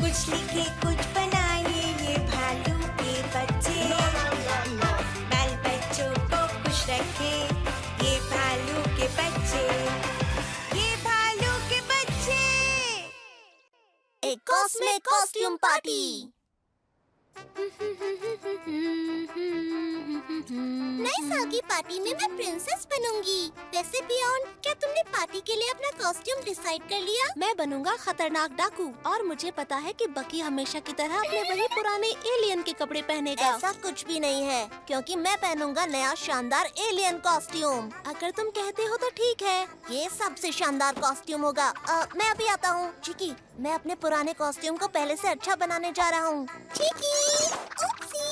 कुछ लिखे कुछ बनाए ये भालू के बच्चे। बाल बच्चों को खुश रखे ये भालू के बच्चे। ये भालू के बच्चे। एक कॉस्मिक कॉस्ट्यूम पार्टी। नए साल की पार्टी में मैं प्रिंसेस बनूंगी। वैसे बियॉन्ड, क्या तुमने पार्टी के लिए अपना कॉस्ट्यूम डिसाइड कर लिया? मैं बनूंगा खतरनाक डाकू और मुझे पता है कि बकी हमेशा की तरह अपने वही पुराने एलियन के कपड़े पहनेगा। ऐसा कुछ भी नहीं है, क्योंकि मैं पहनूंगा नया शानदार एलियन कॉस्ट्यूम। अगर तुम कहते हो तो ठीक है। ये सबसे शानदार कॉस्ट्यूम होगा। मैं अभी आता हूँ। चिकी, मैं अपने पुराने कॉस्ट्यूम को पहले से अच्छा बनाने जा रहा हूँ। चिकी, ओप्सी।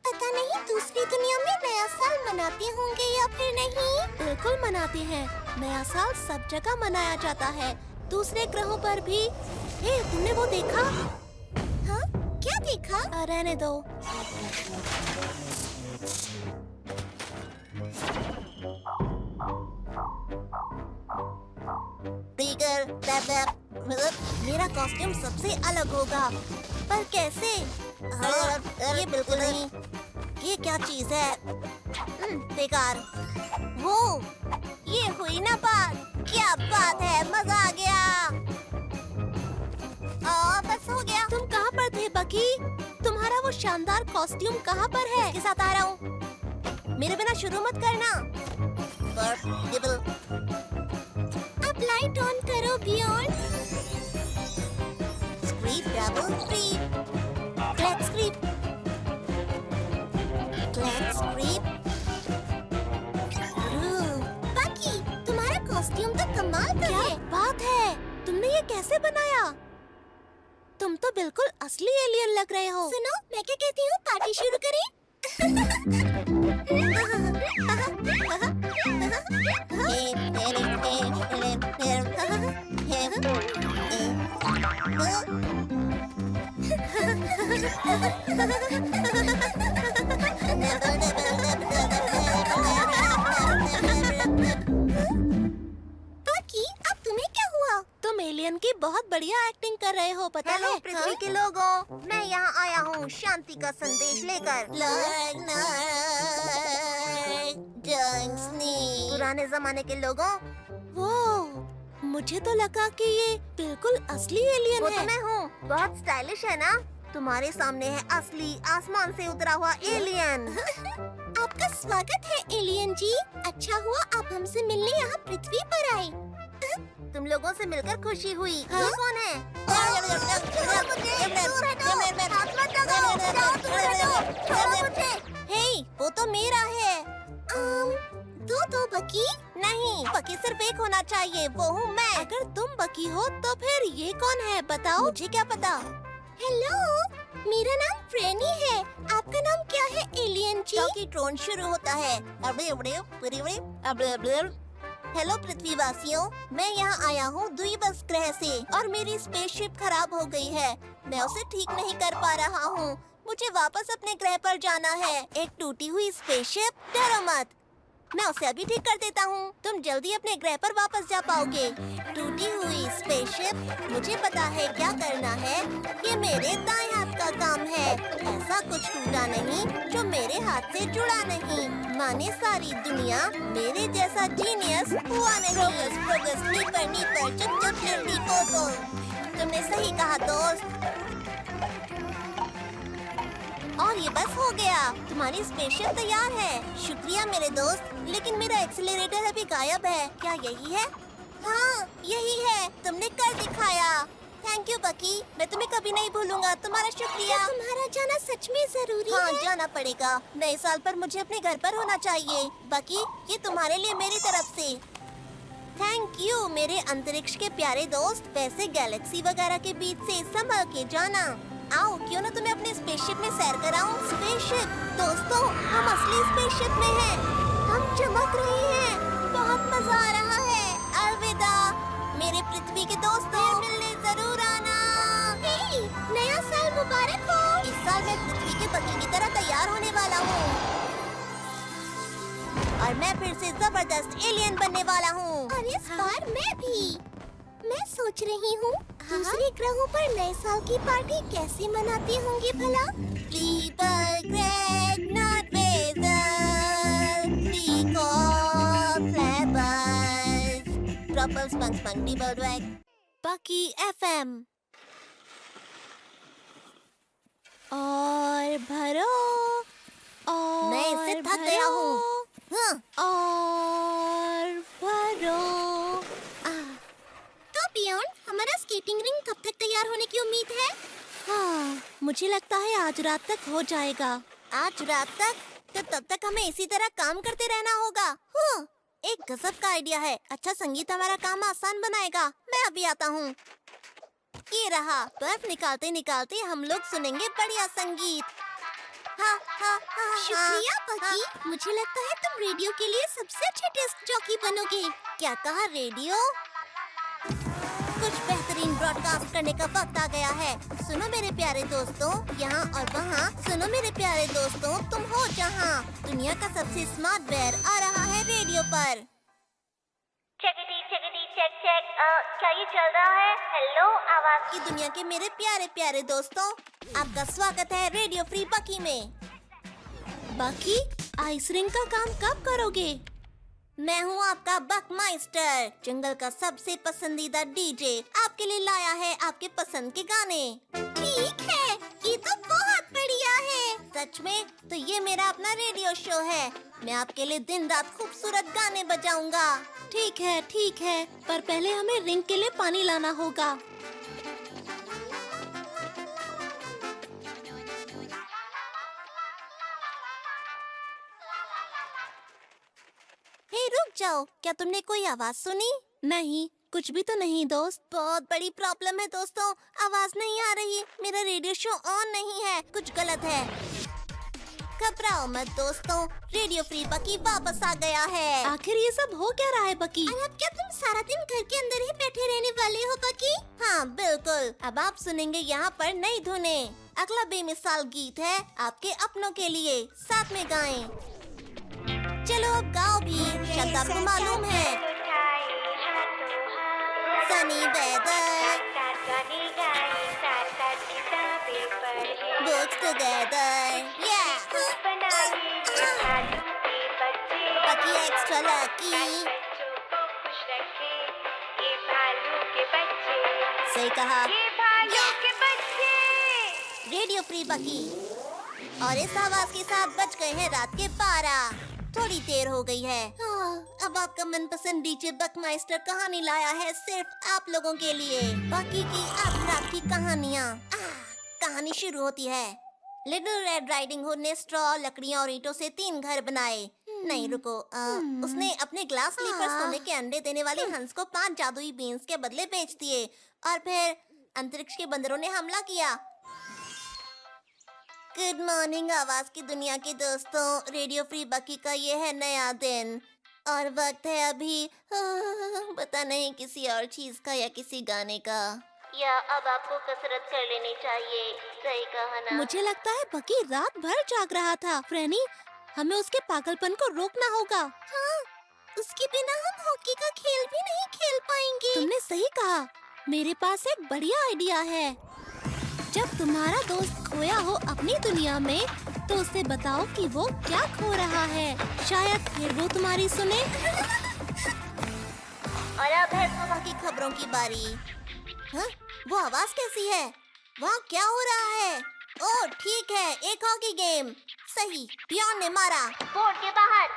पता नहीं दूसरी दुनिया में नया साल मनाते होंगे या फिर नहीं। बिल्कुल मनाते हैं। नया साल सब जगह मनाया जाता है, दूसरे ग्रहों पर भी। हे, तुमने वो देखा? हाँ, क्या देखा? रहने दो। मेरा कॉस्ट्यूम सबसे अलग होगा, पर कैसे? ये बिल्कुल नहीं। ये क्या चीज है? बेकार। वो, ये हुई ना बात। क्या बात है, मजा आ गया। बस हो गया। तुम कहाँ पर थे बकी? तुम्हारा वो शानदार कॉस्ट्यूम कहाँ पर है? इसके साथ आ रहा हूँ। मेरे बिना शुरू मत करना। अब लाइट ऑन करो बियॉन्ड। स्क्रीप, डबल स्क्रीप, क्लैक स्क्रीप, क्लैक स्क्रीप। बाकी तुम्हारा कॉस्ट्यूम तो कमाल का है। बात है, तुमने ये कैसे बनाया? तुम तो बिल्कुल असली एलियन लग रहे हो। सुनो, मैं क्या कहती हूँ, पार्टी शुरू करें? बाकी अब तुम्हें क्या हुआ? तुम एलियन की बहुत बढ़िया एक्टिंग कर रहे हो, पता हेलो है? पृथ्वी के लोगों, मैं यहाँ आया हूँ शांति का संदेश लेकर। पुराने जमाने के लोगों, वो, मुझे तो लगा कि ये बिल्कुल असली एलियन वो है। तो मैं हूँ। बहुत स्टाइलिश है ना? तुम्हारे सामने है असली आसमान से उतरा हुआ एलियन। आपका स्वागत है एलियन जी। अच्छा हुआ आप हमसे मिलने यहाँ पृथ्वी पर आए। तुम लोगों से मिलकर खुशी हुई। हाँ? ये कौन है? हे, वो तो मेरा है। दो बकी? नहीं, बकी सिर्फ एक होना चाहिए, वो हूँ मैं। अगर तुम बकी हो तो फिर ये कौन है, बताओ? मुझे क्या पता। हेलो, मेरा नाम फ्रेनी है। आपका नाम क्या है एलियन जी? क्योंकि ट्रोन शुरू होता है। हेलो पृथ्वीवासियों, मैं यहाँ आया हूँ द्वीबस ग्रह से और मेरी स्पेसशिप खराब हो गई है। मैं उसे ठीक नहीं कर पा रहा हूँ। मुझे वापस अपने ग्रह पर जाना है। एक टूटी हुई स्पेसशिप, डरो मत, मैं उसे अभी ठीक कर देता हूँ। तुम जल्दी अपने ग्रह पर वापस जा पाओगे। टूटी हुई स्पेसशिप, मुझे पता है क्या करना है। ये मेरे दाएं हाथ का काम है। ऐसा कुछ टूटा नहीं जो मेरे हाथ से जुड़ा नहीं। माने सारी दुनिया मेरे जैसा जीनियस हुआ नहीं। प्रोग्रेस नीपर चुप चुप जल्दी पोपो। तुमने सही कहा दोस्त। और ये बस हो गया, तुम्हारी स्पेसशिप तैयार है। शुक्रिया मेरे दोस्त, लेकिन मेरा एक्सीलरेटर अभी गायब है। क्या यही है? हाँ, यही है। तुमने कर दिखाया। थैंक यू बकी, मैं तुम्हें कभी नहीं भूलूंगा। तुम्हारा शुक्रिया। तुम्हारा जाना सच में जरूरी है? हाँ, जाना पड़ेगा। नए साल पर मुझे अपने घर पर होना चाहिए। बकी, ये तुम्हारे लिए मेरी तरफ से। थैंक यू मेरे अंतरिक्ष के प्यारे दोस्त। वैसे गैलेक्सी वगैरह के बीच से संभल के जाना। आओ, क्यों ना तुम्हें अपने स्पेसशिप में सैर कराऊं? स्पेसशिप दोस्तों, हम असली स्पेसशिप में हैं। हम चमक रहे हैं। बहुत मजा आ रहा है। अलविदा मेरे पृथ्वी के दोस्तों, मिलने जरूर आना। हे, नया साल मुबारक हो। इस साल मैं पृथ्वी के बकी की तरह तैयार होने वाला हूँ और मैं फिर से जबरदस्त एलियन बनने वाला हूँ। और इस बार मैं भी। मैं सोच रही हूँ दूसरे ग्रहों पर नए साल की पार्टी कैसे मनाती होंगी भला? People Greg not Basil Nico Flabbers Proper Spunk People Greg बकी FM। और भरो और मैं इससे थक गया हूँ। हाँ, और भरो। तो बियॉन्ड हमारा स्केटिंग रिंग कब तक तैयार होने की उम्मीद है? हाँ, मुझे लगता है आज रात तक हो जाएगा। आज रात तक? तो तब तक हमें इसी तरह काम करते रहना होगा। हाँ, एक गजब का आइडिया है। अच्छा संगीत हमारा काम आसान बनाएगा। मैं अभी आता हूँ। ये रहा। बर्फ निकालते निकालते हम लोग सुनेंगे बढ़िया संगीत। हाँ, हाँ, हाँ, शुक्रिया हाँ, बकी। हाँ। मुझे लगता है तुम रेडियो के लिए सबसे अच्छे डिस्क जॉकी बनोगे। क्या कहा रेडियो? कुछ बेहतरीन ब्रॉडकास्ट करने का वक्त आ गया है। सुनो मेरे प्यारे दोस्तों, यहाँ और वहाँ। सुनो मेरे प्यारे दोस्तों, तुम हो जहाँ। दुनिया का सबसे स्मार्ट बेयर आ रहा है रेडियो पर। चेक क्या ये चल रहा है? हेलो आवाज की दुनिया के मेरे प्यारे प्यारे दोस्तों, आपका स्वागत है रेडियो फ्री बकी में। बाकी आइस रिंग का काम कब करोगे? मैं हूँ आपका बक माइस्टर, जंगल का सबसे पसंदीदा डीजे। आपके लिए लाया है आपके पसंद के गाने। ठीक है, ये तो बहुत बढ़िया है। सच में? तो ये मेरा अपना रेडियो शो है। मैं आपके लिए दिन रात खूबसूरत गाने बजाऊंगा। ठीक है, पर पहले हमें रिंग के लिए पानी लाना होगा। हे रुक जाओ, क्या तुमने कोई आवाज सुनी? नहीं, कुछ भी तो नहीं दोस्त। बहुत बड़ी प्रॉब्लम है दोस्तों, आवाज नहीं आ रही। मेरा रेडियो शो ऑन नहीं है, कुछ गलत है। घबराओ मत दोस्तों, रेडियो फ्री बकी वापस आ गया है। आखिर ये सब हो क्या रहा है बकी? और अब क्या तुम सारा दिन घर के अंदर ही बैठे रहने वाले हो बकी? हाँ बिल्कुल, अब आप सुनेंगे यहाँ पर नई धुनें। अगला बेमिसाल गीत है आपके अपनों के लिए, साथ में गाएं। चलो अब गाओ भी, शब्द आपको मालूम है। सनी वेदर, बुक्स टुगेदर, बकी एक्स्ट्रा लकी। सही कहा, रेडियो फ्री बकी। और इस आवाज के साथ बज गए हैं रात के 12। थोड़ी देर हो गई है। अब आपका मनपसंद डीजे बकमाइस्टर कहानी लाया है सिर्फ आप लोगों के लिए। बाकी की आधी रात की कहानियाँ। कहानी शुरू होती है। लिटिल रेड राइडिंग हुड ने स्ट्रॉ, लकड़ियाँ और ईंटों से 3 घर बनाए। नहीं रुको, उसने अपने ग्लास स्लीपर सोने के अंडे देने वाले हंस को 5 जादुई बीन्स के बदले बेच दिए। और फिर अंतरिक्ष के बंदरों ने हमला किया। गुड मॉर्निंग आवाज की दुनिया के दोस्तों, रेडियो फ्री बकी का ये है नया दिन और वक्त है अभी पता नहीं किसी और चीज का या किसी गाने का, या अब आपको कसरत कर लेनी चाहिए। सही कहा ना? मुझे लगता है बकी रात भर जाग रहा था। फ्रेनी, हमें उसके पागलपन को रोकना होगा। हाँ, उसके बिना हम हॉकी का खेल भी नहीं खेल पाएंगे। तुमने सही कहा। मेरे पास एक बढ़िया आइडिया है। जब तुम्हारा दोस्त खोया हो अपनी दुनिया में, तो उसे बताओ कि वो क्या खो रहा है। शायद फिर वो तुम्हारी सुने। और अब है सुबह की खबरों की बारी। हाँ? वो आवाज कैसी है? वहाँ क्या हो रहा है? ओह ठीक है, एक हॉकी गेम। सही, बियॉन्ड ने मारा। बोर्ड के बाहर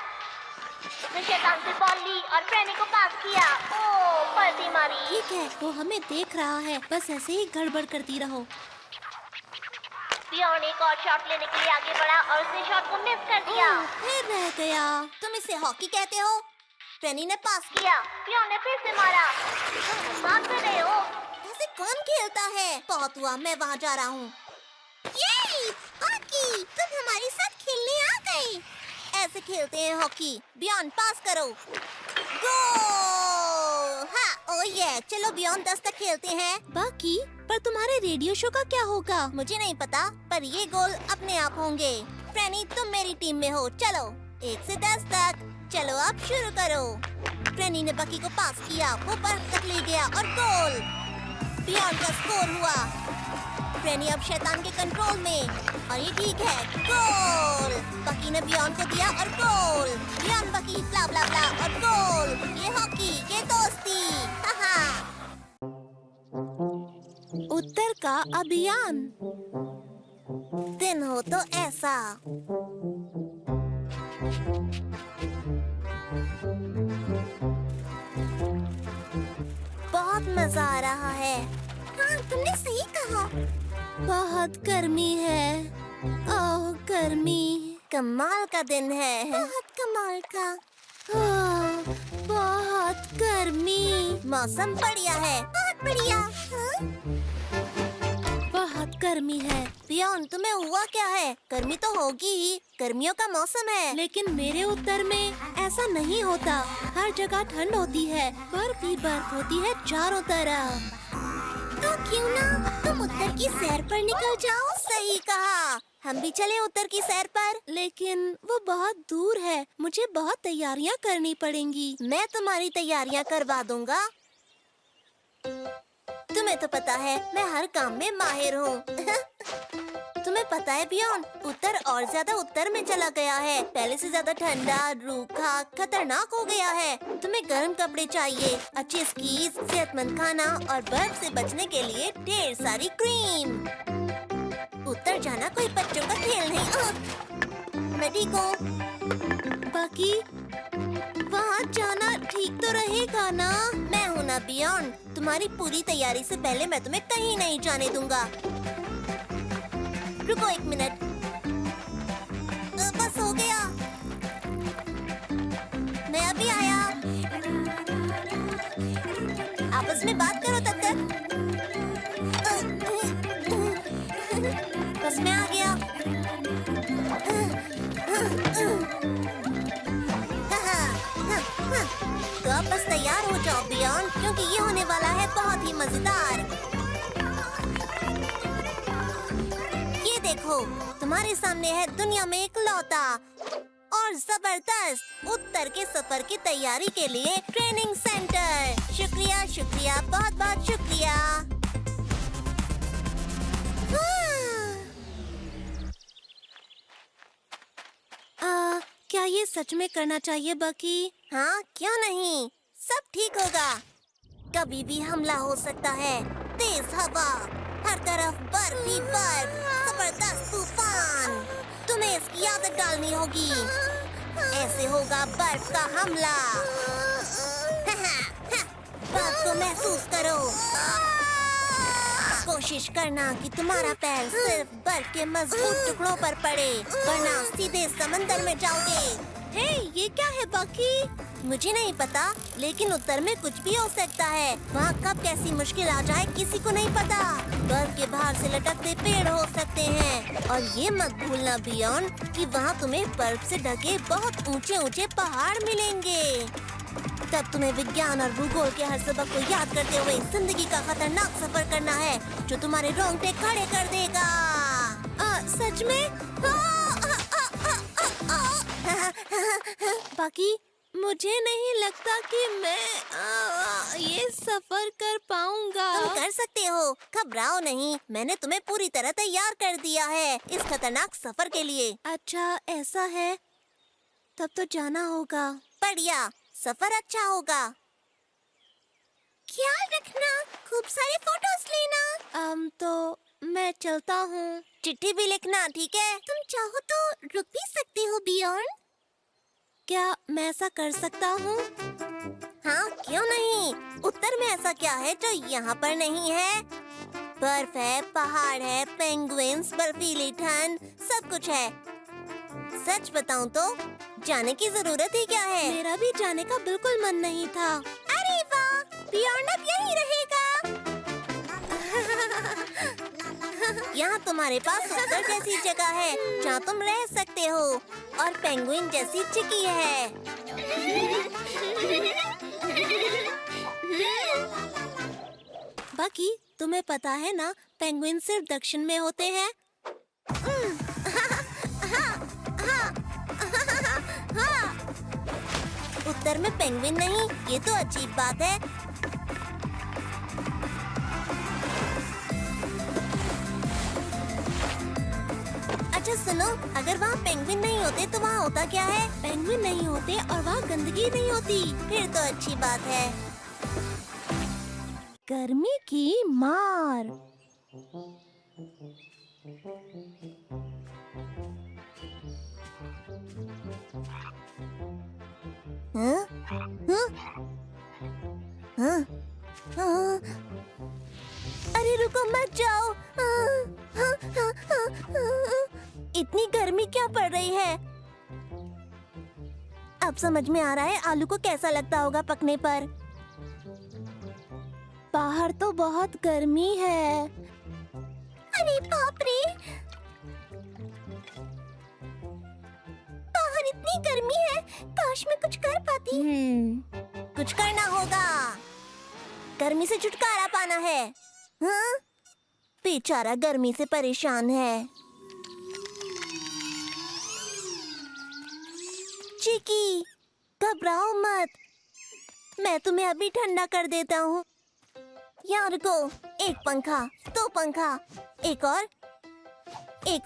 उसने शैतान से बॉल ली और फ्रेनी को पास किया। ओह पलटी मारी। ठीक है, वो हमें देख रहा है। बस ऐसे ही गड़बड़ करती रहो। बियॉन्ड एक और शॉट लेने के लिए आगे बढ़ा और उसने शॉट को मिस कर दिया। फिर रह गया। तुम इसे हॉकी कहते हो? फ्रेनी ने पास किया, बियॉन्ड ने फिर से मारा। मार कर रहे हो? ऐसे कौन खेलता है? बहुत हुआ, मैं वहाँ जा रहा हूँ। ये हॉकी, तुम हमारे साथ खेलने आ गए। ऐसे खेलते हैं हॉकी। बियॉन्ड पास करो। गोल! हाँ, ओह ये, चलो बियॉन्ड 10 तक खेलते हैं। बाकी, पर तुम्हारे रेडियो शो का क्या होगा? मुझे नहीं पता, पर ये गोल अपने आप होंगे। फ्रेनी तुम मेरी टीम में हो। चलो 1 से 10 तक। चलो अब शुरू करो। फ्रेनी ने बकी को पास किया, वो बर्फ तक ले गया और गोल। बियॉन्ड का स्कोर हुआ। ट्रेनी अब शैतान के कंट्रोल में और ये ठीक है। गोल! बकी ने बियॉन्ड को दिया और गोल। बियॉन्ड बकी ब्ला ब्ला ब्ला और गोल। ये हॉकी, ये दोस्ती। हाहा। उत्तर का अभियान। दिन हो तो ऐसा। बहुत मजा आ रहा है। हाँ, तुमने सही कहा। बहुत गर्मी है। ओह गर्मी। कमाल का दिन है। बहुत कमाल का। बहुत गर्मी। मौसम बढ़िया है। बहुत बढ़िया। हाँ? बहुत गर्मी है। बियॉन्ड, तुम्हें हुआ क्या है? गर्मी तो होगी ही, गर्मियों का मौसम है। लेकिन मेरे उत्तर में ऐसा नहीं होता। हर जगह ठंड होती है, बर्फ ही बर्फ होती है चारों तरफ। तो क्यों ना तुम उत्तर की सैर पर निकल जाओ। सही कहा। हम भी चले उत्तर की सैर पर। लेकिन वो बहुत दूर है, मुझे बहुत तैयारियां करनी पड़ेंगी। मैं तुम्हारी तैयारियां करवा दूंगा। तुम्हें तो पता है मैं हर काम में माहिर हूँ। तुम्हें पता है बियॉन्ड, उत्तर और ज्यादा उत्तर में चला गया है। पहले से ज्यादा ठंडा, रूखा, खतरनाक हो गया है। तुम्हें गर्म कपड़े चाहिए, अच्छे स्कीज, सेहतमंद खाना और बर्फ से बचने के लिए ढेर सारी क्रीम। उत्तर जाना कोई बच्चों का खेल नहीं। मैं ठीक हूँ। बाकी वहाँ जाना ठीक तो रहेगा ना? मैं हूँ ना बियॉन्ड। तुम्हारी पूरी तैयारी से पहले मैं तुम्हें कहीं नहीं जाने दूंगा। रुको 1 मिनट। बस हो गया। मैं अभी आया। आपस में बात करो तब तक। बस मैं आ गया। तो अब बस तैयार हो जाओ बियॉन्ड, क्योंकि ये होने वाला है बहुत ही मजेदार। ये देखो, तुम्हारे सामने है दुनिया में एक लौता और जबरदस्त उत्तर के सफर की तैयारी के लिए ट्रेनिंग सेंटर। शुक्रिया शुक्रिया, बहुत बहुत शुक्रिया। क्या ये सच में करना चाहिए बकी? हाँ, क्यों नहीं, सब ठीक होगा। कभी भी हमला हो सकता है। तेज हवा, हर तरफ बर्फ ही बर्फ, जबरदस्त तूफान। तुम्हें इसकी आदत डालनी होगी। ऐसे होगा बर्फ का हमला। बर्फ को महसूस करो। कोशिश करना कि तुम्हारा पैर सिर्फ बर्फ के मजबूत टुकड़ों पर पड़े, वरना सीधे समंदर में जाओगे। हे, ये क्या है बकी? मुझे नहीं पता, लेकिन उत्तर में कुछ भी हो सकता है। वहाँ कब कैसी मुश्किल आ जाए किसी को नहीं पता। बर्फ के बाहर से लटकते पेड़ हो सकते हैं, और ये मत भूलना बियॉन्ड कि वहाँ तुम्हें बर्फ से ढके बहुत ऊंचे ऊंचे पहाड़ मिलेंगे। तब तुम्हें विज्ञान और भूगोल के हर सबक को याद करते हुए जिंदगी का खतरनाक सफर करना है, जो तुम्हारे रोंगटे खड़े कर देगा। सच में? बाकी मुझे नहीं लगता कि मैं ये सफर कर पाऊंगा। तुम कर सकते हो, घबराओ नहीं। मैंने तुम्हें पूरी तरह तैयार कर दिया है इस खतरनाक सफर के लिए। अच्छा ऐसा है, तब तो जाना होगा। बढ़िया, सफर अच्छा होगा। ख्याल रखना, खूब सारे फोटोज लेना। तो मैं चलता हूँ। चिट्ठी भी लिखना, ठीक है? तुम चाहो तो रुक भी सकते हो बियॉन्ड। क्या मैं ऐसा कर सकता हूँ? हाँ, क्यों नहीं। उत्तर में ऐसा क्या है जो यहाँ पर नहीं है? बर्फ है, पहाड़ है, पेंगुइन्स, बर्फीली ठंड, सब कुछ है। सच बताऊं तो जाने की जरूरत ही क्या है। मेरा भी जाने का बिल्कुल मन नहीं था। अरे वाह, बियॉन्ड अब यही रहेगा। यहाँ तुम्हारे पास उत्तर जैसी जगह है जहाँ तुम रह सकते हो, और पेंगुइन जैसी चिकी है। बाकी तुम्हें पता है ना, पेंगुइन सिर्फ दक्षिण में होते हैं। उत्तर में पेंगुइन नहीं, ये तो अजीब बात है। सुनो, अगर वहाँ पेंगुइन नहीं होते तो वहाँ होता क्या है? पेंगुइन नहीं होते और वहाँ गंदगी नहीं होती। फिर तो अच्छी बात है। गर्मी की मार। हाँ? हाँ? हाँ? हाँ? अरे रुको, मत जाओ। इतनी गर्मी क्या पड़ रही है? अब समझ में आ रहा है आलू को कैसा लगता होगा पकने पर। बाहर तो बहुत गर्मी है। अरे बाप रे, बाहर इतनी गर्मी है, काश मैं कुछ कर पाती। कुछ करना होगा, गर्मी से छुटकारा पाना है। हाँ? बेचारा गर्मी से परेशान है। चिकी, घबराओ मत, मैं तुम्हें अभी ठंडा कर देता हूँ। यहाँ रुको, एक पंखा, दो पंखा, एक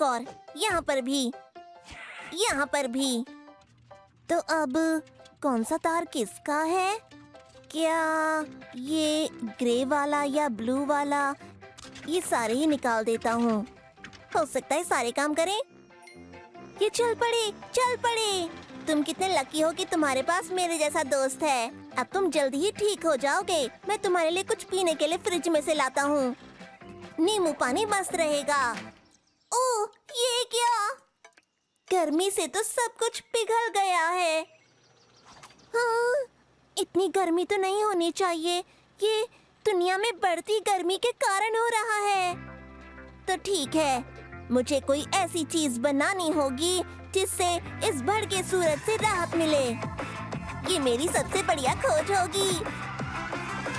और, यहाँ पर भी, यहाँ पर भी। तो अब कौन सा तार किसका है? क्या ये ग्रे वाला या ब्लू वाला? ये सारे ही निकाल देता हूँ, हो सकता है सारे काम करें। ये चल पड़े। तुम कितने लकी हो कि तुम्हारे पास मेरे जैसा दोस्त है। अब तुम जल्दी ही ठीक हो जाओगे। मैं तुम्हारे लिए कुछ पीने के लिए फ्रिज में से लाता हूँ। नींबू पानी मस्त रहेगा। ओह, ये क्या? गर्मी से तो सब कुछ पिघल गया है। हाँ, इतनी गर्मी तो नहीं होनी चाहिए। ये दुनिया में बढ़ती गर्मी के कारण हो रहा है। तो ठीक है, मुझे कोई ऐसी चीज बनानी होगी जिससे इस भड़के सूरज से राहत मिले। ये मेरी सबसे बढ़िया खोज होगी,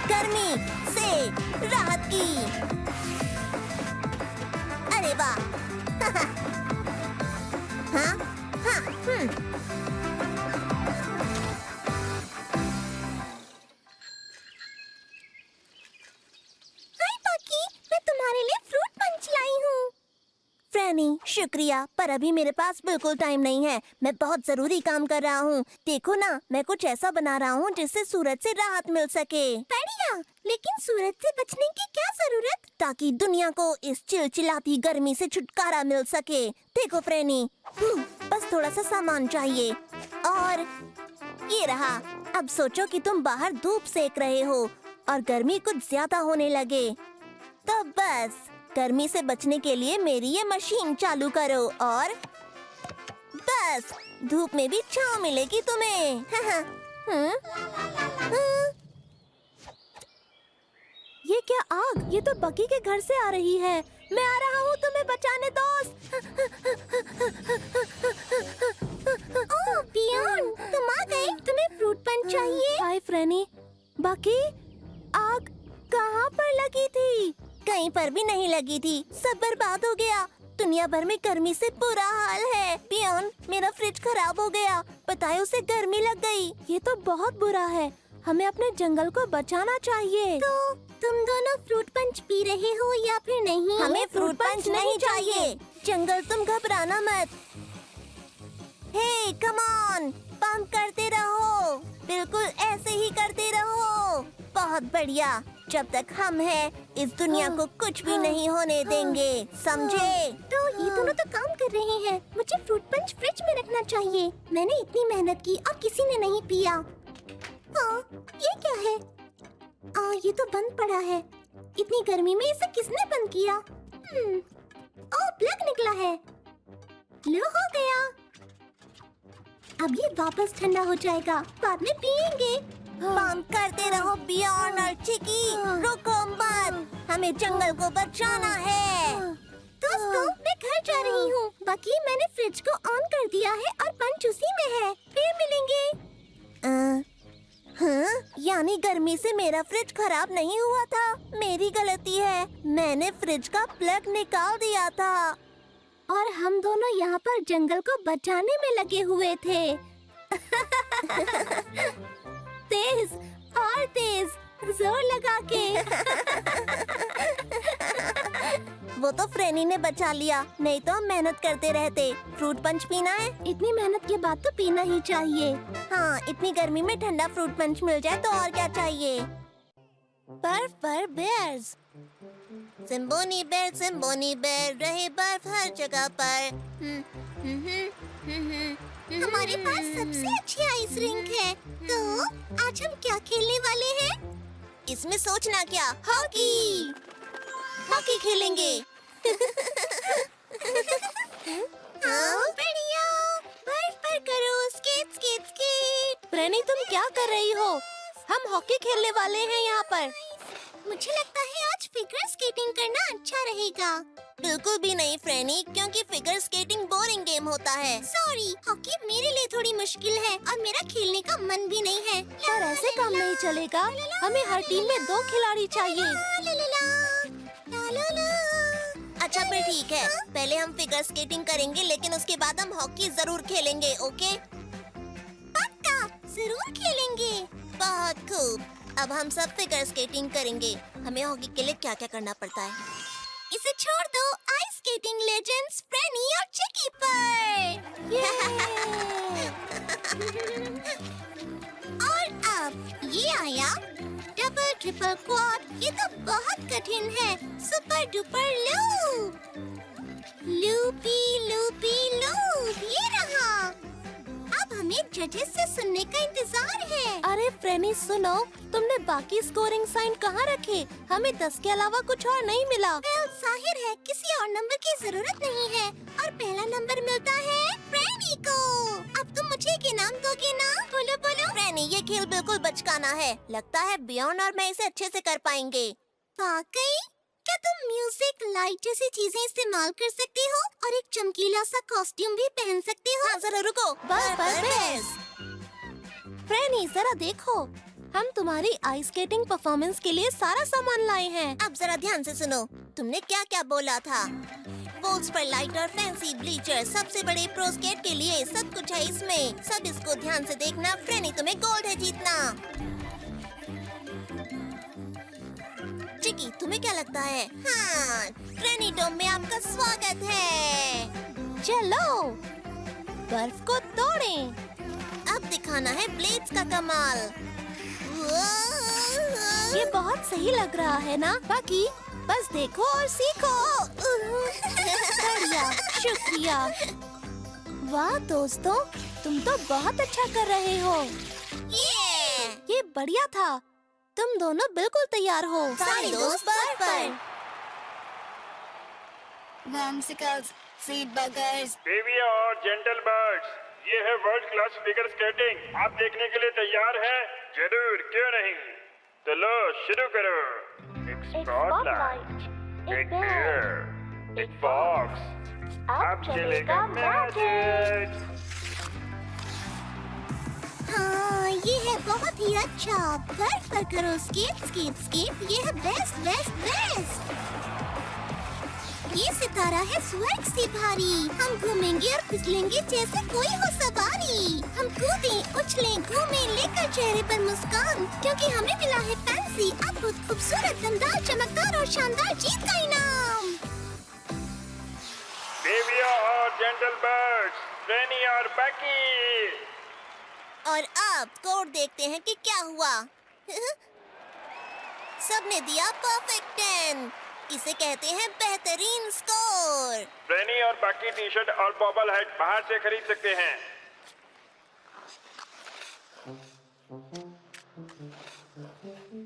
गर्मी से राहत की। अरे वाह! हाँ, हाँ, फ्रैनी, शुक्रिया, पर अभी मेरे पास बिल्कुल टाइम नहीं है। मैं बहुत जरूरी काम कर रहा हूँ। देखो ना, मैं कुछ ऐसा बना रहा हूँ जिससे सूरज से राहत मिल सके। बढ़िया, लेकिन सूरज से बचने की क्या जरूरत? ताकि दुनिया को इस चिलचिलाती गर्मी से छुटकारा मिल सके। देखो फ्रैनी, बस थोड़ा सा सामान चाहिए और ये रहा। अब सोचो कि तुम बाहर धूप सेक रहे हो और गर्मी कुछ ज्यादा होने लगे, तो बस गर्मी से बचने के लिए मेरी ये मशीन चालू करो और बस धूप में भी छांव मिलेगी तुम्हें। ये क्या आग? ये तो बकी के घर से आ रही है। मैं आ रहा हूँ तुम्हें बचाने, दोस्त। ओह, पियोन, तुम आ गए। तुम्हें फ्रूट पंच चाहिए? हाय फ्रैनी। बकी, आग कहाँ पर लगी थी? कहीं पर भी नहीं लगी थी, सब बर्बाद हो गया। दुनिया भर में गर्मी से बुरा हाल है। पियोन, मेरा फ्रिज खराब हो गया, पता है उसे गर्मी लग गई। ये तो बहुत बुरा है, हमें अपने जंगल को बचाना चाहिए। तो तुम दोनों फ्रूट पंच पी रहे हो या फिर नहीं? हमें फ्रूट पंच नहीं चाहिए। जंगल, तुम घबराना मत। हे, कम ऑन, पंप करते रहो, बिल्कुल ऐसे ही करते रहो। बहुत बढ़िया, जब तक हम हैं, इस दुनिया को कुछ भी नहीं होने देंगे, समझे? तो ये दोनों तो काम कर रहे हैं। मुझे फ्रूट पंच फ्रिज में रखना चाहिए। मैंने इतनी मेहनत की और किसी ने नहीं पिया। ये क्या है? ये तो बंद पड़ा है। इतनी गर्मी में इसे किसने बंद किया? प्लग निकला है। लो, हो गया। अब ये वापस ठंडा हो जाएगा, बाद में पिएंगे। पंप करते रहो बियॉन और चिकी, रुको मत, हमें जंगल को बचाना है। दोस्तों, मैं घर जा रही हूँ। बाकी मैंने फ्रिज को ऑन कर दिया है और पंच उसी में है। फिर मिलेंगे। हाँ? यानी गर्मी से मेरा फ्रिज खराब नहीं हुआ था। मेरी गलती है, मैंने फ्रिज का प्लग निकाल दिया था। और हम दोनों यहाँ पर जंगल को बचाने में लगे हुए थे। तेज और तेज, जोर लगा के। वो तो फ्रेनी ने बचा लिया, नहीं तो हम मेहनत करते रहते। फ्रूट पंच पीना है? इतनी मेहनत के बाद तो पीना ही चाहिए। हाँ, इतनी गर्मी में ठंडा फ्रूट पंच मिल जाए तो और क्या चाहिए। बर्फ पर बेयर्स। सिम्बोनी बेर रहे बर्फ हर जगह पर। हमारे पास सबसे अच्छी आइस रिंक है, तो आज हम क्या खेलने वाले हैं? इसमें सोचना क्या, हॉकी खेलेंगे। हाँ, बढ़िया। बर्फ पर करो स्केट स्केट स्केट। फ्रेनी, तुम क्या कर रही हो? हम हॉकी खेलने वाले हैं यहाँ पर। मुझे लगता है आज फिगर स्केटिंग करना अच्छा रहेगा। बिल्कुल भी नहीं फ्रेनी, क्योंकि फिगर स्केटिंग बोरिंग गेम होता है। सॉरी, हॉकी मेरे लिए थोड़ी मुश्किल है और मेरा खेलने का मन भी नहीं है। पर ऐसे काम नहीं चलेगा, हमें हर टीम में 2 खिलाड़ी चाहिए। अच्छा फिर ठीक है, पहले हम फिगर स्केटिंग करेंगे, लेकिन उसके बाद हम हॉकी जरूर खेलेंगे। ओके? पक्का, जरूर खेलेंगे। बहुत खूब। अब हम सब फिगर स्केटिंग करेंगे। हमें हॉकी के लिए क्या क्या करना पड़ता है? इसे छोड़ दो आइस स्केटिंग लेजेंड्स फ्रेनी और चिकी पर। और अब ये आया डबल ट्रिपल क्वाड। ये तो बहुत कठिन है। Super duper loop, loopy loopy loop. ये रहा। अब हमें जजेस से सुनने का इंतजार है। अरे फ्रेनी सुनो, तुमने बाकी स्कोरिंग साइन कहाँ रखे? हमें 10 के अलावा कुछ और नहीं मिला। जाहिर है किसी और नंबर की जरूरत नहीं है और पहला नंबर मिलता है फ्रेनी को। अब तुम मुझे एक इनाम दोगे ना? बोलो बोलो। फ्रेनी, ये खेल बिल्कुल बचकाना है। लगता है बियॉन्ड और मैं इसे अच्छे से कर पाएंगे। वाकई? क्या तुम म्यूजिक, लाइट जैसी चीजें इस्तेमाल कर सकती हो और एक चमकीला सा कॉस्ट्यूम भी पहन सकती हो? हाँ, जरा रुको। बस। फ्रेनी जरा देखो, हम तुम्हारी आइस स्केटिंग परफॉर्मेंस के लिए सारा सामान लाए हैं। अब जरा ध्यान से सुनो, तुमने क्या क्या बोला था? पोल्स पर लाइट और फैंसी ब्लीचर, सबसे बड़े प्रो स्केट के लिए सब कुछ है इसमें। सब इसको ध्यान से देखना। फ्रेनी, तुम्हें गोल्ड है जीतना। चिकी, तुम्हें क्या लगता है? हाँ, फ्रेनी डोम में आपका स्वागत है। चलो बर्फ को तोड़ें। अब दिखाना है ब्लेड्स का कमाल। ये बहुत सही लग रहा है ना? बाकी बस देखो और सीखो। बढ़िया, शुक्रिया। वाह दोस्तों, तुम तो बहुत अच्छा कर रहे हो। ये बढ़िया था। तुम दोनों बिल्कुल तैयार हो। सारे दोस्त बर्फ पर। Whimsicles, seed buggers. बेबिया और जेंटल बर्ड्स, ये है वर्ल्ड क्लास फिगर स्केटिंग। आप देखने के लिए तैयार हैं? जरूर, क्यों नहीं। तो लो शुरू करो। एक स्पॉटलाइट, एक बियर, एक बॉक्स, अब चलेगा मैजिक। हाँ, ये है बहुत ही अच्छा। बर्फ पर करो स्केट स्केट स्केट। ये है बेस्ट बेस्ट बेस्ट। ये सितारा है स्वर्ग से भारी। हम घूमेंगे और फिसलेंगे जैसे कोई हो सवारी। हम कूदें, उछलें, घूमें, लेकर चेहरे पर मुस्कान, क्योंकि हमें मिला है फैंसी, अद्भुत, खूबसूरत, दमदार, चमकदार और शानदार जीत का इनाम। बेबिया और जेंटल बर्ड्स, फ्रेनी और बैकी। और अब स्कोर देखते हैं कि क्या हुआ। सबने दिया परफेक्ट 10। इसे कहते हैं बेहतरीन स्कोर। फ्रेनी और बाकी टी शर्ट और बॉबल हेड बाहर से खरीद सकते हैं।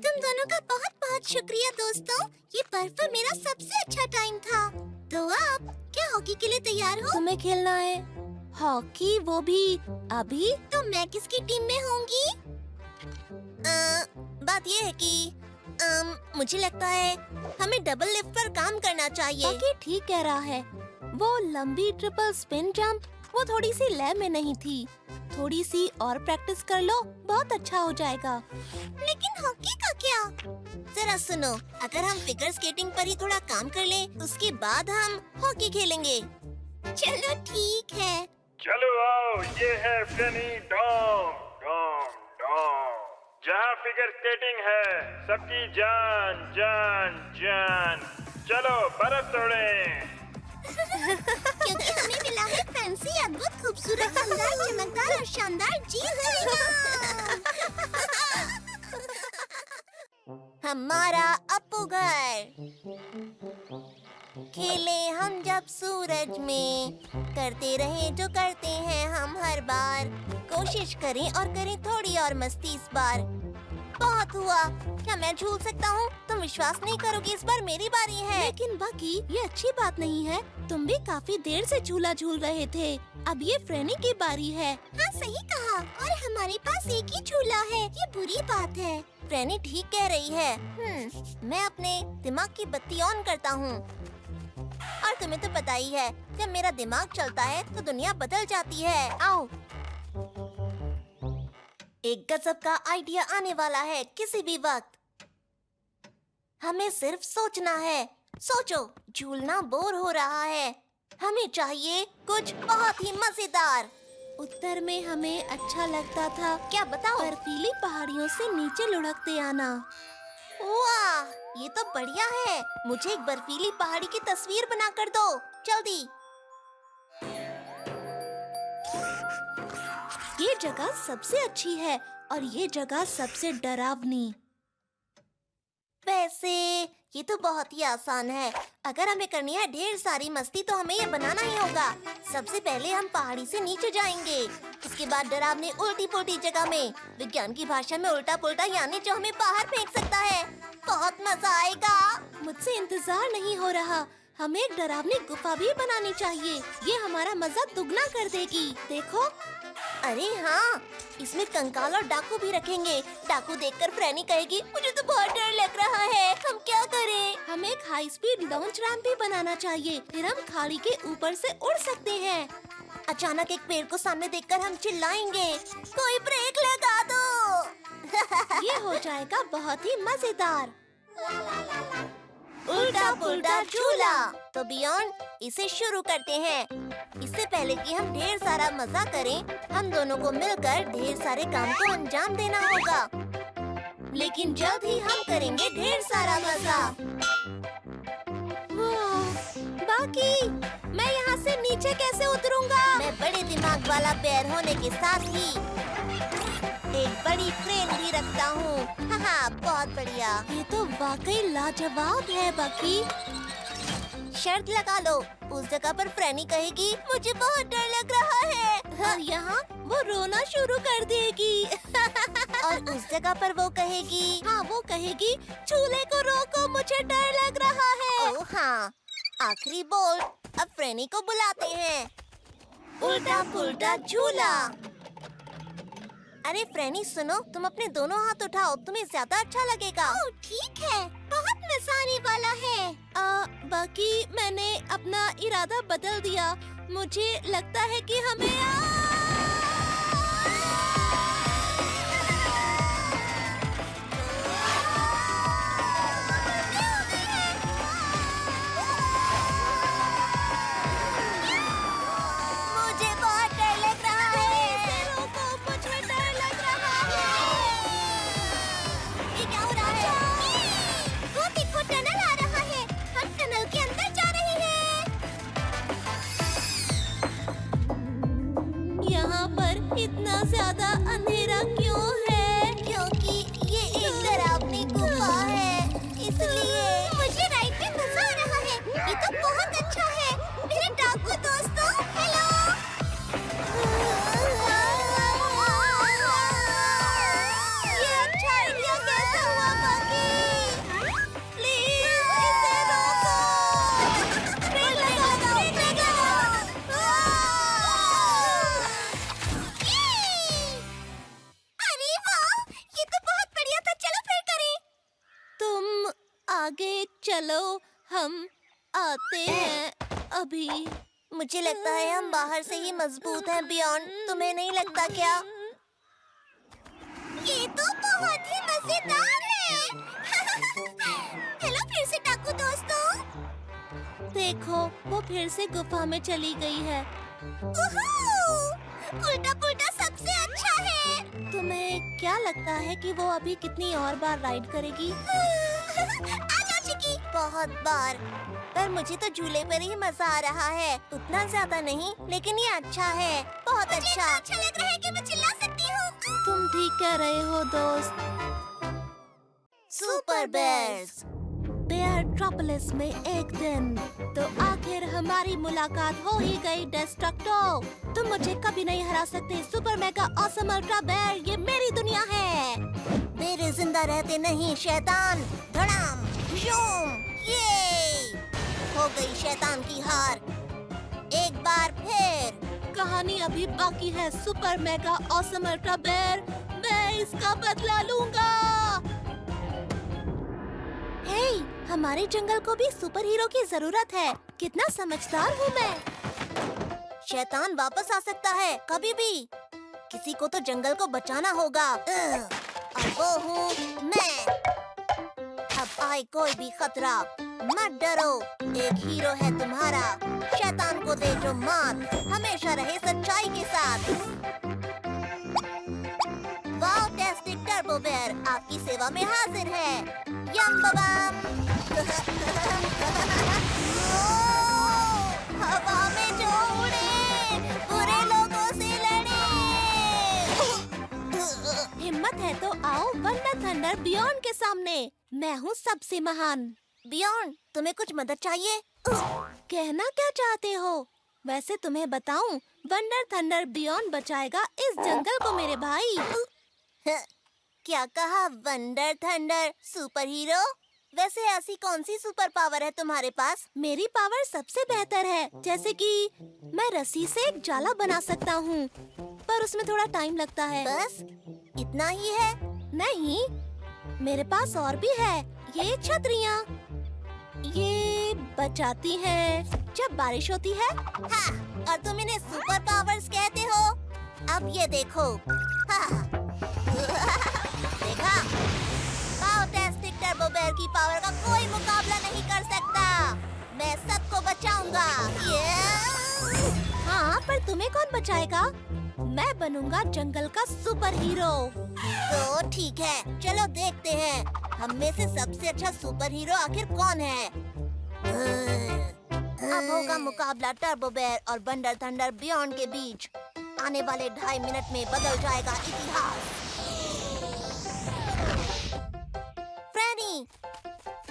तुम दोनों का बहुत बहुत शुक्रिया दोस्तों। ये बर्फ पर मेरा सबसे अच्छा टाइम था। तो अब क्या हॉकी के लिए तैयार हो? तुम्हें खेलना है हॉकी, वो भी अभी? तो मैं किसकी टीम में होंगी? बात ये है कि मुझे लगता है हमें डबल लिफ्ट पर काम करना चाहिए। बाकी ठीक कह रहा है। वो लंबी ट्रिपल स्पिन जंप, वो थोड़ी सी लय में नहीं थी। थोड़ी सी और प्रैक्टिस कर लो, बहुत अच्छा हो जाएगा। लेकिन हॉकी का क्या? जरा सुनो, अगर हम फिगर स्केटिंग पर ही थोड़ा काम कर लें, उसके बाद हम हॉकी खेलेंगे। चलो ठीक है। चलो आओ, ये है फ्रेनी डॉम डॉम डॉम, जहाँ फिगर स्केटिंग है सबकी जान जान जान। चलो बर्फ तोड़ें। क्योंकि हमें मिला है फैंसी, अद्भुत, खूबसूरत, शानदार, चमकदार और शानदार जीवन। हमारा अपू घर। खेले हम जब सूरज में, करते रहे जो करते हैं हम हर बार। कोशिश करें और करें थोड़ी और मस्ती इस बार। बहुत हुआ, क्या मैं झूल सकता हूँ? तुम विश्वास नहीं करोगे, इस बार मेरी बारी है। लेकिन बकी, ये अच्छी बात नहीं है। तुम भी काफी देर से झूला झूल रहे थे। अब ये फ्रेनी की बारी है। हाँ सही कहा, और हमारे पास एक ही झूला है, ये बुरी बात है। फ्रेनी ठीक कह रही है। मैं अपने दिमाग की बत्ती ऑन करता हूँ। और तुम्हें तो पता ही है, जब मेरा दिमाग चलता है तो दुनिया बदल जाती है। आओ, एक गजब का आइडिया आने वाला है किसी भी वक्त। हमें सिर्फ सोचना है। सोचो, झूलना बोर हो रहा है, हमें चाहिए कुछ बहुत ही मजेदार। उत्तर में हमें अच्छा लगता था, क्या बताओ? बर्फीली पहाड़ियों से नीचे लुढ़कते आना। वाह, ये तो बढ़िया है। मुझे एक बर्फीली पहाड़ी की तस्वीर बना कर दो, जल्दी। ये जगह सबसे अच्छी है और ये जगह सबसे डरावनी। वैसे ये तो बहुत ही आसान है। अगर हमें करनी है ढेर सारी मस्ती तो हमें ये बनाना ही होगा। सबसे पहले हम पहाड़ी से नीचे जाएंगे, इसके बाद डरावनी उल्टी पुल्टी जगह में, विज्ञान की भाषा में उल्टा पुल्टा, यानी जो हमें बाहर फेंक सकता है। बहुत मजा आएगा। मुझसे इंतजार नहीं हो रहा। हमें एक डरावनी गुफा भी बनानी चाहिए, ये हमारा मजा दुगना कर देगी। देखो, अरे हाँ, इसमें कंकाल और डाकू भी रखेंगे। डाकू देखकर फ्रेनी कहेगी, मुझे तो बहुत डर लग रहा है, हम क्या करें? हमें एक हाई स्पीड लॉन्च रैंप भी बनाना चाहिए, फिर हम खाड़ी के ऊपर से उड़ सकते हैं। अचानक एक पेड़ को सामने देखकर हम चिल्लाएंगे, कोई ब्रेक लगा दो। ये हो जाएगा बहुत ही मजेदार। उल्टा पुल्टा झूला। तो बियॉन्ड, इसे शुरू करते हैं। इससे पहले कि हम ढेर सारा मजा करें, हम दोनों को मिलकर ढेर सारे काम को अंजाम देना होगा। लेकिन जल्द ही हम करेंगे ढेर सारा मजा। बाकी, मैं यहाँ से नीचे कैसे उतरूंगा? मैं बड़े दिमाग वाला पैर होने के साथ ही एक बड़ी क्रेन भी रखता हूँ। हाँ, बहुत बढ़िया। ये तो वाकई लाजवाब है बकी। शर्त लगा लो, उस जगह पर फ्रेनी कहेगी, मुझे बहुत डर लग रहा है। और यहाँ वो रोना शुरू कर देगी। और उस जगह पर वो कहेगी, हाँ, वो कहेगी, झूले को रोको, मुझे डर लग रहा है। ओह हाँ, आखिरी बोल। अब फ्रेनी को बुलाते हैं। उल्टा पुल्टा झूला। अरे फ्रेनी सुनो, तुम अपने दोनों हाथ उठाओ, तुम्हें ज्यादा अच्छा लगेगा। ओह ठीक है, बहुत मजा आने वाला है। बाकी मैंने अपना इरादा बदल दिया। मुझे लगता है कि हमें मुझे बहुत डर लग रहा है। इसे रोको, मुझे डर लग रहा है। ये क्या हो रहा है? वो देखो, टनल आ रहा है। हम टनल के अंदर जा रहे हैं। यहाँ पर इतना ज्यादा अंधेरा क्यों है? क्योंकि ये एक डरावनी गुफा है, इसलिए। मुझे राइड में मजा आ रहा है, ये तो बहुत अच्छा है। मेरे डाकू दोस्तों, हेलो। ये अच्छा आइडिया कैसे हुआ बाकी? प्लीज इसे रोको। ब्रेक लगाओ, ब्रेक लगाओ। अरे वाह, ये तो बहुत बढ़िया था। चलो फिर करें। तुम आगे चलो, हम आते हैं अभी। मुझे लगता है हम बाहर से ही मजबूत हैं बियॉन्ड, तुम्हें नहीं लगता क्या? ये तो बहुत ही मजेदार है। हेलो फिर से डाकू दोस्तों। देखो, वो फिर से गुफा में चली गई है। उल्टा पुल्टा सबसे अच्छा है। तुम्हें क्या लगता है कि वो अभी कितनी और बार राइड करेगी? आजा चिकी, बहुत बार, पर मुझे तो झूले पर ही मजा आ रहा है। उतना ज्यादा नहीं, लेकिन ये अच्छा है, बहुत अच्छा। अच्छा लग रहा है कि मैं चिल्ला सकती हूँ। तुम ठीक कह रहे हो दोस्त। Super bears. बेयरट्रोपोलिस में एक दिन तो आखिर हमारी मुलाकात हो ही गई डेस्ट्रक्टो। तुम मुझे कभी नहीं हरा सकते super mega awesome ultra bear, ये मेरी दुनिया है। मेरे जिंदा रहते नहीं शैतान। धड़ाम, झूम, ये हो गई शैतान की हार। एक बार फिर। कहानी अभी बाकी है super mega awesome ultra bear, मैं इसका बदला लूंगा। हे, हमारे जंगल को भी सुपर हीरो की जरूरत है। कितना समझदार हूँ मैं। शैतान वापस आ सकता है कभी भी। किसी को तो जंगल को बचाना होगा। और वो हूँ मैं। अब आए कोई भी खतरा, मत डरो, एक हीरो है तुम्हारा। शैतान को दे जो मात, हमेशा रहे सच्चाई के साथ। वाओ टेस्टिक टर्बो बेयर आपकी सेवा में हाजिर है। यम बबाम। हवा में जो उड़े, बुरे लोगों से लड़े। हिम्मत है तो आओ वंडर थंडर बियॉन्ड के सामने। मैं हूँ सबसे महान। बियॉन्ड, तुम्हें कुछ मदद चाहिए? कहना क्या चाहते हो? वैसे तुम्हें बताऊं, वंडर थंडर बियॉन्ड बचाएगा इस जंगल को मेरे भाई। क्या कहा? Wonder thunder super hero? वैसे ऐसी कौन सी सुपर पावर है तुम्हारे पास? मेरी पावर सबसे बेहतर है, जैसे कि मैं रस्सी से एक जाला बना सकता हूँ, पर उसमें थोड़ा टाइम लगता है। बस इतना ही है? नहीं, मेरे पास और भी है। ये छतरियाँ, ये बचाती हैं जब बारिश होती है। हाँ, और तुम इन्हें सुपर पावर्स कहते हो? अब ये देखो। हाँ। देखा? फांटास्टिक टर्बो बेयर की पावर का कोई मुकाबला नहीं कर सकता। मैं सबको बचाऊंगा। हाँ, पर तुम्हें कौन बचाएगा? मैं बनूंगा जंगल का सुपर हीरो। तो ठीक है, चलो देखते हैं हम में से सबसे अच्छा सुपर हीरो आखिर कौन है। अब होगा मुकाबला टर्बो बेयर और वंडर थंडर बियॉन्ड के बीच। आने वाले 2.5 मिनट में बदल जाएगा इतिहास। फ्रेनी,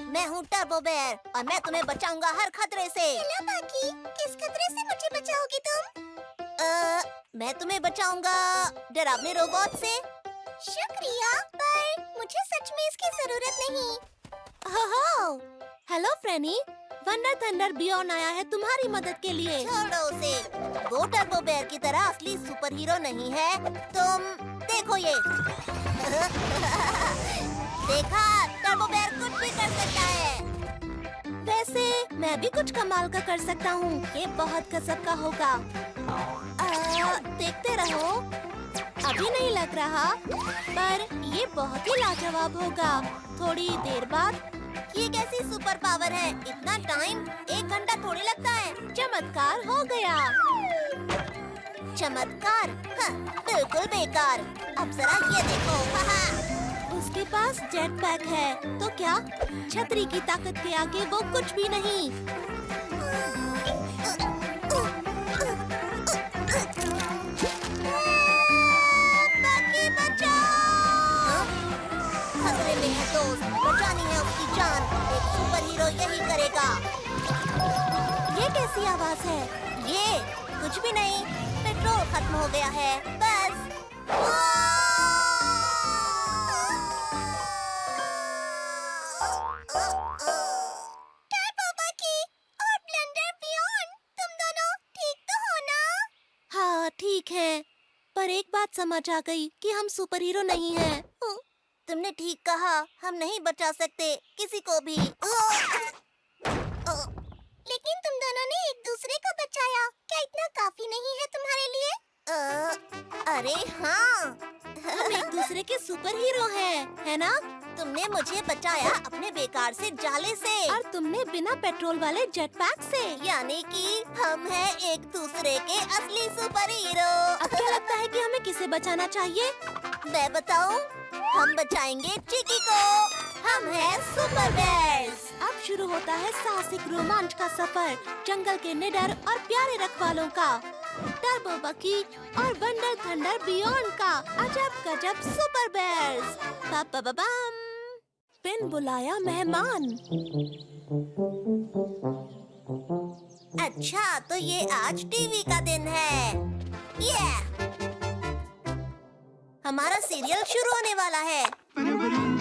मैं हूँ टर्बो बेयर और मैं तुम्हें बचाऊंगा हर खतरे से। हेलो बाकी, किस खतरे से मुझे बचाओगी तुम? मैं तुम्हें बचाऊंगा डरावने रोबोट से। शुक्रिया, पर मुझे सच में इसकी जरूरत नहीं। Hello Freny, wonder thunder beyond आया है तुम्हारी मदद के लिए। छोड़ो उसे, वो टर्बो बेयर की तरह असली सुपर हीरो नहीं है। तुम देखो ये। देखा, टर्बो बेयर कुछ भी कर सकता है। वैसे मैं भी कुछ कमाल का कर सकता हूँ। ये बहुत गजब का होगा। देखते रहो। अभी नहीं लग रहा, पर ये बहुत ही लाजवाब होगा थोड़ी देर बाद। ये कैसी सुपर पावर है? इतना टाइम? 1 घंटा थोड़ी लगता है। चमत्कार हो गया। चमत्कार? हाँ, बिल्कुल बेकार। अब जरा ये देखो। उसके पास जेट पैक है, तो क्या? छतरी की ताकत के आगे वो कुछ भी नहीं। बाकी बचाओ। खतरे में है दोस्त, बचानी है उसकी जान। एक सुपर हीरो यही करेगा। ये कैसी आवाज है? ये कुछ भी नहीं, पेट्रोल खत्म हो गया है, बस। टर्बो बकी और ब्लेंडर बियॉन्ड, तुम दोनों ठीक तो हो ना? हाँ ठीक है, पर एक बात समझ आ गई कि हम सुपर हीरो नहीं हैं। तुमने ठीक कहा, हम नहीं बचा सकते किसी को भी। लेकिन तुम दोनों ने एक दूसरे को बचाया, क्या इतना काफी नहीं है तुम्हारे लिए? अरे हाँ, हम एक दूसरे के सुपर हीरो हैं, है ना? तुमने मुझे बचाया अपने बेकार से जाले से, और तुमने बिना पेट्रोल वाले जेट पैक से। यानी कि हम हैं एक दूसरे के असली सुपर हीरो। अब क्या लगता है कि हमें किसे बचाना चाहिए? मैं बताऊं? हम बचाएंगे चिकी को। हम हैं सुपर बेयर्स। अब शुरू होता है साहसिक रोमांच का सफर जंगल के निडर और प्यारे रखवालों का, टर्बो बकी और वंडर थंडर बियॉन्ड का अजब गजब सुपर बेयर्स। बम पिन बुलाया मेहमान। अच्छा, तो ये आज टीवी का दिन है। ये हमारा सीरियल शुरू होने वाला है।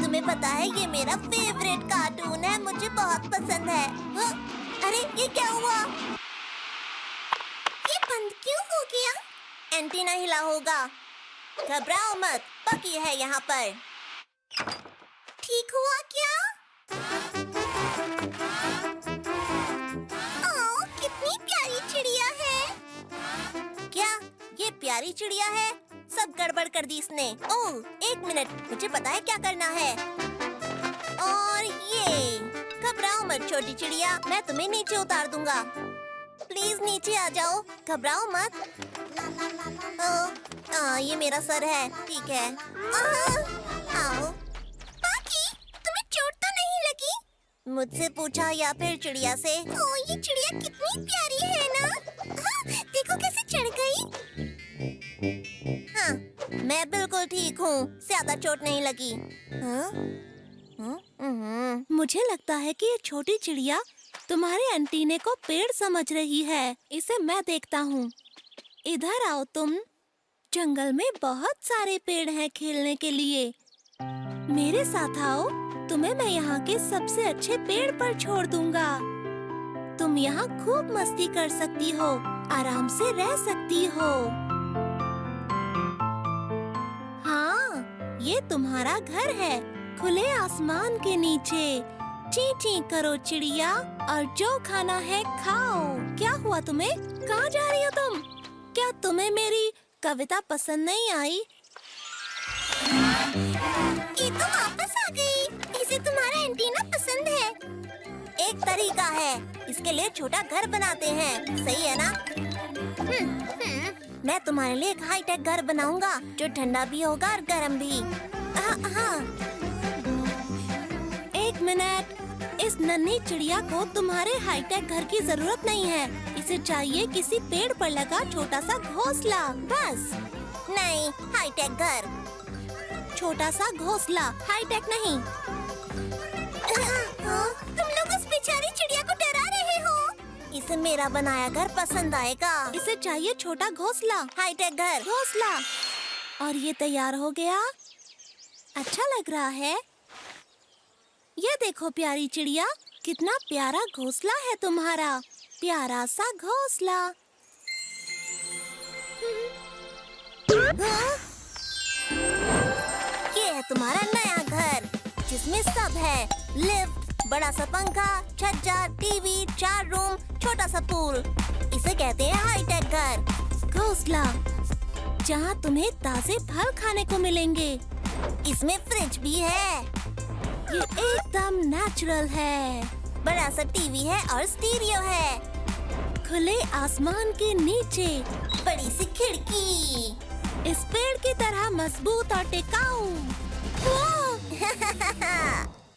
तुम्हें पता है ये मेरा फेवरेट कार्टून है, मुझे बहुत पसंद है। हाँ? अरे ये क्या हुआ? ये बंद क्यों हो गया? एंटीना हिला होगा। घबराओ मत, बकी है यहाँ पर। ठीक हुआ क्या? ओह, कितनी प्यारी चिड़िया है। क्या ये प्यारी चिड़िया है? सब गड़बड़ कर दी इसने। ओह, एक मिनट, मुझे पता है क्या करना है। और ये, घबराओ मत छोटी चिड़िया, मैं तुम्हें नीचे उतार दूंगा। प्लीज नीचे आ जाओ, घबराओ मत। ये मेरा सर है, ठीक है। आओ। बाकी, तुम्हें चोट तो नहीं लगी? मुझसे पूछा या फिर चिड़िया से? ओह, ये चिड़िया कितनी प्यारी है ना? हाँ, देखो कैसे चढ़ गई। हाँ, मैं बिल्कुल ठीक हूँ, ज्यादा चोट नहीं लगी। हाँ? मुझे लगता है कि ये छोटी चिड़िया तुम्हारे एंटीने को पेड़ समझ रही है। इसे मैं देखता हूँ। इधर आओ तुम। जंगल में बहुत सारे पेड़ हैं खेलने के लिए। मेरे साथ आओ, तुम्हें मैं यहाँ के सबसे अच्छे पेड़ पर छोड़ दूंगा। तुम यहाँ खूब मस्ती कर सकती हो, आराम से रह सकती हो। हाँ, ये तुम्हारा घर है, खुले आसमान के नीचे। ची ची करो चिड़िया, और जो खाना है खाओ। क्या हुआ तुम्हें? कहाँ जा रही हो तुम? क्या तुम्हें मेरी कविता पसंद नहीं आई? ये तो वापस आ गई। इसे तुम्हारा एंटीना पसंद है। एक तरीका है, इसके लिए छोटा घर बनाते हैं, सही है ना? मैं तुम्हारे लिए एक हाईटेक घर बनाऊंगा जो ठंडा भी होगा और गर्म भी। हाँ। एक मिनट, इस नन्ही चिड़िया को तुम्हारे हाईटेक घर की जरूरत नहीं है। इसे चाहिए किसी पेड़ पर लगा छोटा सा घोंसला, बस। नहीं, हाईटेक घर। छोटा सा घोंसला, हाईटेक नहीं। तुम लोग उस बेचारी चिड़िया को डरा रहे हो। इसे मेरा बनाया घर पसंद आएगा। इसे चाहिए छोटा घोंसला, हाईटेक घर। घोंसला। और ये तैयार हो गया। अच्छा लग रहा है। ये देखो प्यारी चिड़िया, कितना प्यारा घोंसला है तुम्हारा। प्यारा सा घोंसला। ये है तुम्हारा नया घर, जिसमें सब है। लिफ्ट, बड़ा सा पंखा, छज्जा, टीवी, 4 रूम, छोटा सा पूल। इसे कहते हैं हाईटेक घर। घोंसला, जहाँ तुम्हें ताजे फल खाने को मिलेंगे। इसमें फ्रिज भी है। ये एकदम नेचुरल है। बड़ा सा टीवी है और स्टीरियो है। खुले आसमान के नीचे बड़ी सी खिड़की। इस पेड़ की तरह मजबूत और टिकाऊ।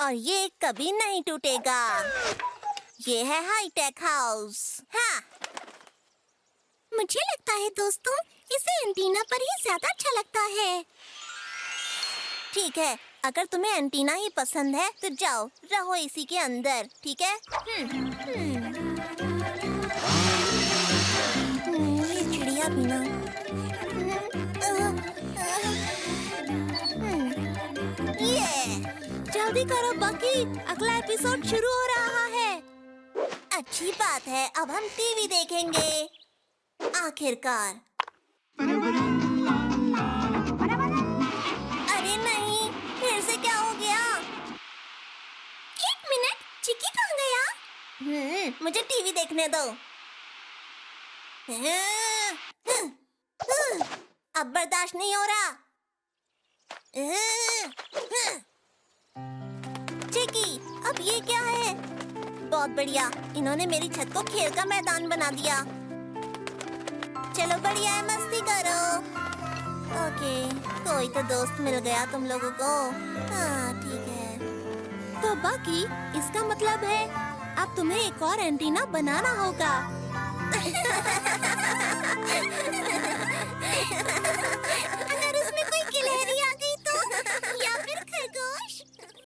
और ये कभी नहीं टूटेगा। ये है हाईटेक हाउस। हाँ। मुझे लगता है दोस्तों, इसे एंटीना पर ही ज्यादा अच्छा लगता है। ठीक है, अगर तुम्हें एंटीना ही पसंद है तो जाओ, रहो इसी के अंदर, ठीक है? ये चिड़िया भी ना। ये जल्दी करो बकी, अगला एपिसोड शुरू हो रहा है। अच्छी बात है, अब हम टीवी देखेंगे। आखिरकार। अरे नहीं, फिर से क्या हो गया? एक मिनट, चिक्की कहाँ गया? मुझे टीवी देखने दो। अब बर्दाश्त नहीं हो रहा। चिक्की, अब ये क्या है? बहुत बढ़िया, इन्होंने मेरी छत को खेल का मैदान बना दिया। चलो बढ़िया है, मस्ती करो। ओके, कोई तो दोस्त मिल गया तुम लोगों को। हाँ ठीक है। तो बाकी इसका मतलब है अब तुम्हें एक और एंटीना बनाना होगा।